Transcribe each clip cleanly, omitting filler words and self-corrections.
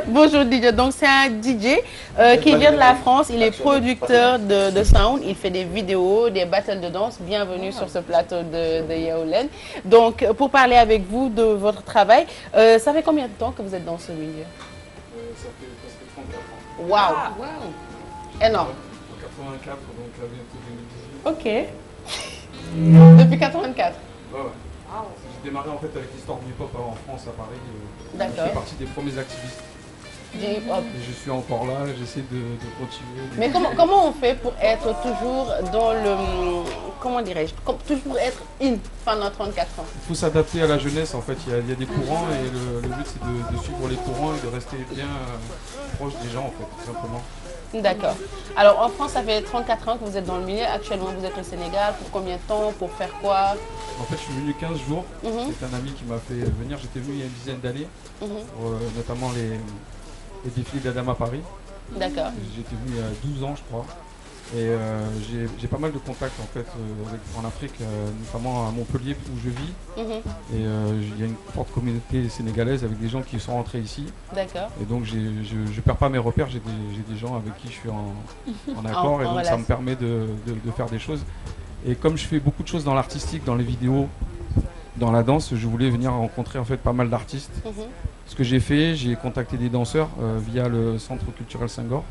Bonjour DJ, donc c'est un DJ qui vient de la France, il est producteur de sound, il fait des vidéos, des battles de danse. Bienvenue sur ce plateau de Yaolen. Donc pour parler avec vous de votre travail, ça fait combien de temps que vous êtes dans ce milieu? Ça fait presque 34 ans. Waouh, énorme. 84, donc là bientôt 2018. Ok. Depuis 84. Ouais. J'ai démarré en fait avec l'histoire du hip-hop en France, à Paris. D'accord. Je fais partie des premiers activistes. Du hip-hop. Et je suis encore là, j'essaie de continuer. Mais comment on fait pour être toujours dans le... Comment dirais-je? Toujours être in pendant 34 ans? Il faut s'adapter à la jeunesse en fait, il y a des courants et le but c'est de suivre les courants et de rester bien proche des gens en fait, tout simplement. D'accord. Alors en France, ça fait 34 ans que vous êtes dans le milieu. Actuellement, vous êtes au Sénégal. Pour combien de temps? Pour faire quoi? En fait, je suis venu 15 jours. C'est un ami qui m'a fait venir. J'étais venu il y a une dizaine d'années, pour notamment les défilés d'Adam à Paris. D'accord. J'étais venu il y a 12 ans, je crois. Et j'ai pas mal de contacts en fait en Afrique, notamment à Montpellier où je vis. Et il y a une forte communauté sénégalaise avec des gens qui sont rentrés ici. D'accord. Et donc je perds pas mes repères, j'ai des gens avec qui je suis en accord et donc ça me permet de faire des choses. Et comme je fais beaucoup de choses dans l'artistique, dans les vidéos, dans la danse, je voulais venir rencontrer en fait pas mal d'artistes. Ce que j'ai fait, j'ai contacté des danseurs via le Centre culturel Senghor.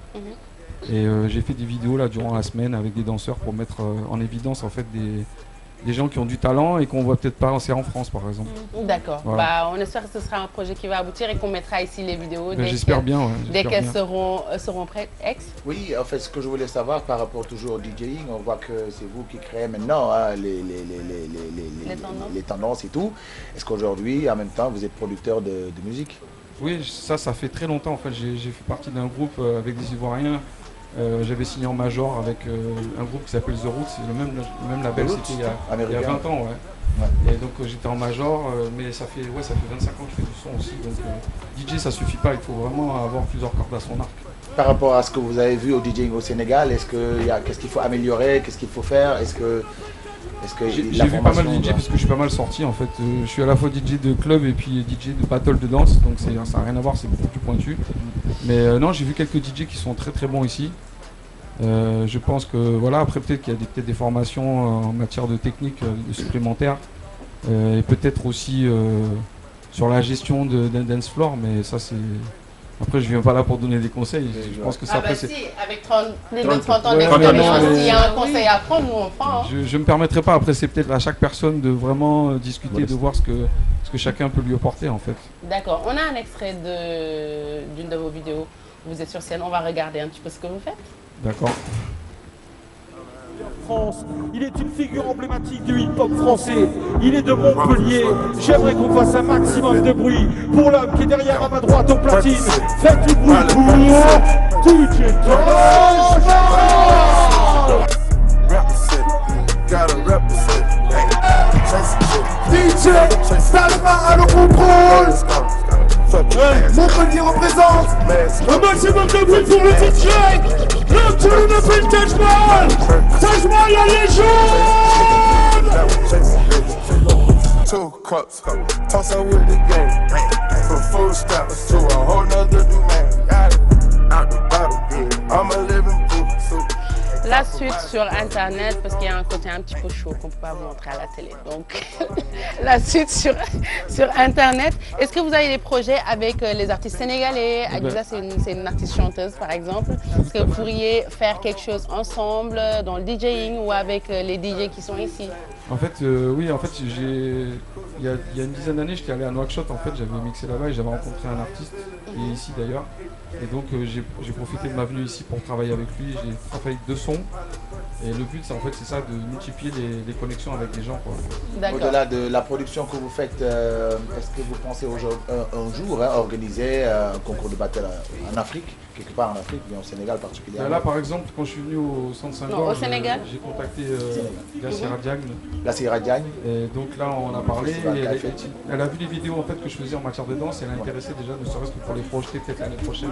Et j'ai fait des vidéos là durant la semaine avec des danseurs pour mettre en évidence en fait des gens qui ont du talent et qu'on voit peut-être pas en France par exemple. D'accord. Voilà. Bah, on espère que ce sera un projet qui va aboutir et qu'on mettra ici les vidéos j'espère bien. Dès qu'elles seront prêtes. Ex? Oui, en fait, ce que je voulais savoir par rapport toujours au DJing, on voit que c'est vous qui créez maintenant les tendances et tout. Est-ce qu'aujourd'hui, en même temps, vous êtes producteur de musique? Oui, ça fait très longtemps en fait. J'ai fait partie d'un groupe avec des Ivoiriens. J'avais signé en major avec un groupe qui s'appelle The Roots, c'est le même label, c'était il y a 20 ans. Ouais. Et donc j'étais en major, mais ça fait 25 ans que je fais du son aussi. Donc DJ ça suffit pas, il faut vraiment avoir plusieurs cordes à son arc. Par rapport à ce que vous avez vu au DJing au Sénégal, qu'est-ce qu'il faut améliorer, qu'est-ce qu'il faut faire? J'ai vu pas mal de DJ parce que je suis pas mal sorti en fait. Je suis à la fois DJ de club et puis DJ de battle de danse, donc ça n'a rien à voir, c'est beaucoup plus pointu. Mais non, j'ai vu quelques DJ qui sont très très bons ici. Je pense que voilà, après peut-être qu'il y a peut-être des formations en matière de technique supplémentaires et peut-être aussi sur la gestion d'un dance floor, mais ça c'est... Après, je viens pas là pour donner des conseils. Je pense que ça après c'est... Si, avec plus de 30 ans d'expérience, s'il y a un conseil à prendre, nous on prend. Hein. Je me permettrai pas. Après, c'est peut-être à chaque personne de vraiment discuter, de voir ce que chacun peut lui apporter en fait. D'accord. On a un extrait d'une de vos vidéos. Vous êtes sur scène. On va regarder un petit peu ce que vous faites. D'accord. France. Il est une figure emblématique du hip-hop français. Il est de Montpellier. J'aimerais qu'on fasse un maximum de bruit pour l'homme qui est derrière à ma droite au platine. Faites du bruit pour DJ Tosh. DJ, Salma à le contrôle. Montpellier représente un maximum de bruit pour le DJ. Le tune de Vintage Man. Taj Mahal la légende. 2 cups, toss her with the game. From full steps to a whole nother domain. Out the bottle, I'm a living proof. La suite sur Internet, parce qu'il y a un côté un petit peu chaud qu'on ne peut pas vous montrer à la télé. Donc, la suite sur Internet. Est-ce que vous avez des projets avec les artistes sénégalais? Adiza, c'est une artiste chanteuse, par exemple. Est-ce que vous pourriez faire quelque chose ensemble dans le DJing ou avec les DJ qui sont ici? En fait, oui, en fait, il y a une dizaine d'années, j'étais allé à Nouakchott, en fait, j'avais mixé là-bas et j'avais rencontré un artiste, qui est ici d'ailleurs. Et donc, j'ai profité de ma venue ici pour travailler avec lui, j'ai travaillé 2 sons. Et le but, en fait, c'est ça, de multiplier les connexions avec les gens. Au-delà de la production que vous faites, est-ce que vous pensez un jour organiser un concours de battle en Afrique, quelque part en Afrique, mais au Sénégal particulièrement? Là, par exemple, quand je suis venu au centre Senghor, j'ai contacté la Sierra Diagne. La Sierra Diagne. Et donc là, on a parlé. Elle a vu les vidéos en fait, que je faisais en matière de danse. Elle est intéressée déjà, ne serait-ce que pour les projeter peut-être l'année prochaine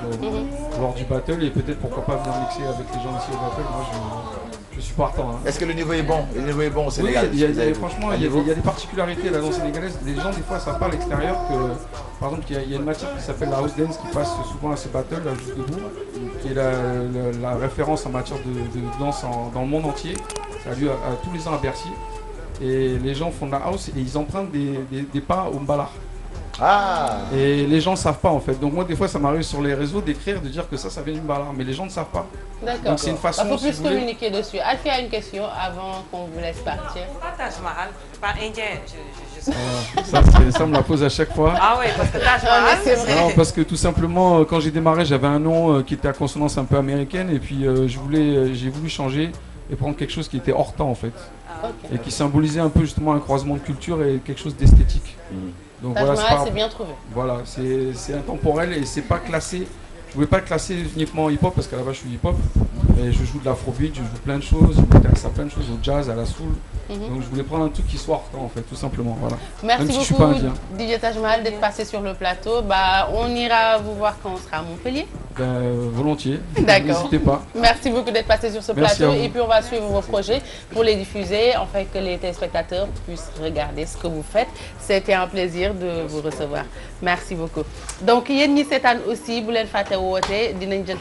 lors du battle. Et peut-être pourquoi pas venir mixer avec les gens ici au battle. Moi, Je suis partant. Hein. Est-ce que le niveau est bon? Le niveau est bon au Sénégal? Oui, franchement, il y a des particularités la danse sénégalaise. Les gens, des fois, savent pas à l'extérieur que, par exemple, il y a une matière qui s'appelle la house dance qui passe souvent à ces battles, là, juste debout, qui est la référence en matière de danse dans le monde entier. Ça a lieu à tous les ans à Bercy. Et les gens font de la house et ils empruntent des pas au mbala. Ah. Et les gens ne savent pas en fait. Donc moi des fois ça m'arrive sur les réseaux d'écrire, de dire que ça vient du mbala, mais les gens ne savent pas. D'accord. Donc c'est une façon. Il faut plus communiquer dessus. Alfie a une question avant qu'on vous laisse partir. Pourquoi Taj Mahal? Pas indien. Ça me la pose à chaque fois. Ah oui, parce que Taj Mahal, c'est vrai. Non, parce que tout simplement quand j'ai démarré j'avais un nom qui était à consonance un peu américaine et puis j'ai voulu changer et prendre quelque chose qui était hors temps en fait. Okay. Et qui symbolisait un peu justement un croisement de culture et quelque chose d'esthétique. Donc Taj Mahal, c'est bien trouvé. Voilà, c'est intemporel et c'est pas classé. Je voulais pas le classer uniquement hip-hop parce qu'à la base je suis hip-hop. Et je joue de l'afrobeat, je joue plein de choses, je m'intéresse à plein de choses, au jazz, à la soul. Donc je voulais prendre un truc qui soit hors temps en fait, tout simplement. Voilà. Merci beaucoup DJ Taj Mahal d'être passé sur le plateau. Bah, on ira vous voir quand on sera à Montpellier. Volontiers, n'hésitez pas. Merci beaucoup d'être passé sur ce plateau et puis on va suivre vos projets pour les diffuser, afin que les téléspectateurs puissent regarder ce que vous faites. C'était un plaisir de vous recevoir. Merci beaucoup. Donc, yéen ñi seetaan aussi bu leen fàtte woote dinañ jël